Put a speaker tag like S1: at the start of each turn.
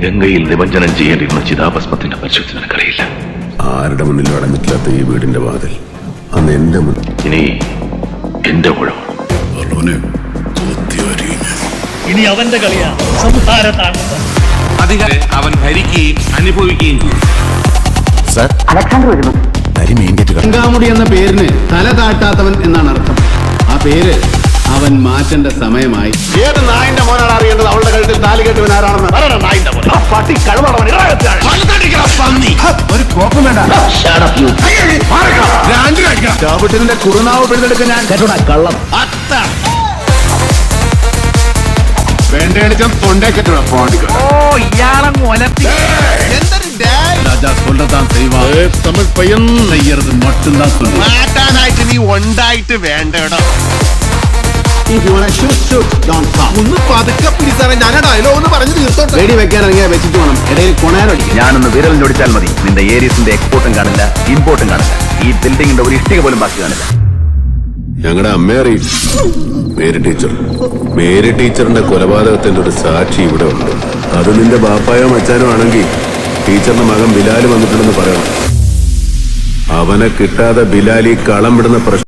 S1: ഗംഗയിൽ നിമഞ്ജനം ചെയ്യേണ്ടിരുന്ന ചിതാഭസ്മത്തിന്റെ പരിശുദ്ധി നിനക്കറിയില്ല.
S2: ആരുടെ മുന്നിൽ അടഞ്ഞിട്ടില്ലാത്ത ഈ വീടിന്റെ വാതിൽ അന്ന് എന്റെ മുന്നിൽ.
S1: ഇനി എന്റെ കുഴം.
S3: ഇനി അവന്റെ കളിയാ സംഹാരത്താണ്.
S4: അവൻ ഭരിക്കുകയും അനുഭവിക്കുകയും ചെയ്യും.
S5: ഗംഗാമുടി എന്ന പേരിന് തല താട്ടാത്തവൻ എന്നാണ് അർത്ഥം. ആ പേര് അവൻ മാറ്റേണ്ട സമയമായി.
S2: ഏത് നായിന്റെ മോനാണ് അറിയേണ്ടത് അവളുടെ കഴുത്തിൽ താലി കെട്ടുവൻ ആരാണെന്ന്?
S1: പട്ടി കഴിവളവൻ
S5: ഒരു കോപ്പം വേണ്ട. ചാവട്ടിന്റെ കുറുനാവ് പിഴുതെടുക്കാൻ ഞാൻ കള്ളം വേണ്ടടിച്ച തൊണ്ടേ കെട്ടണ പാടിക്ക. രാജാ കൊല്ലത്താൻ തമിഴ് പയ്യൻ നെയ്യറത് മട്ടുണ്ടാ
S4: മാറ്റാനായിട്ട് നീ ഉണ്ടായിട്ട് വേണ്ടടോ.
S5: ഒന്ന് പതുക്കെ പിടിച്ചാൽ ഞാൻ ഡയലോഗ് ഒന്ന് പറഞ്ഞു തീർത്തോട്ടെ. വെടി വെക്കാൻ ഇറങ്ങിയാൽ വെച്ചിട്ട് വേണം ഇടയിൽ കൊണയാനടിക്കും.
S6: ഞാനൊന്ന് വിരൽ ഞൊടിച്ചാൽ മതി, നിന്റെ ഏരീസിന്റെ എക്സ്പോർട്ടും കാണില്ല, ഇമ്പോർട്ടും കാണില്ല, ഈ ബിൽഡിങ്ങിന്റെ ഒരു ഇഷ്ടിക പോലും ബാക്കി കാണില്ല.
S2: ഞങ്ങളുടെ അമ്മയറി മേരി ടീച്ചറിന്റെ കൊലപാതകത്തിന്റെ ഒരു സാക്ഷി ഇവിടെ ഉണ്ട്. അത് നിന്റെ ബാപ്പായോ മച്ചാനോ ആണെങ്കിൽ ടീച്ചറിന്റെ മകൻ ബിലാല് വന്നിട്ടുണ്ടെന്ന് പറയണം. അവനെ കിട്ടാതെ ബിലാലി കളം വിടുന്ന പ്രശ്നം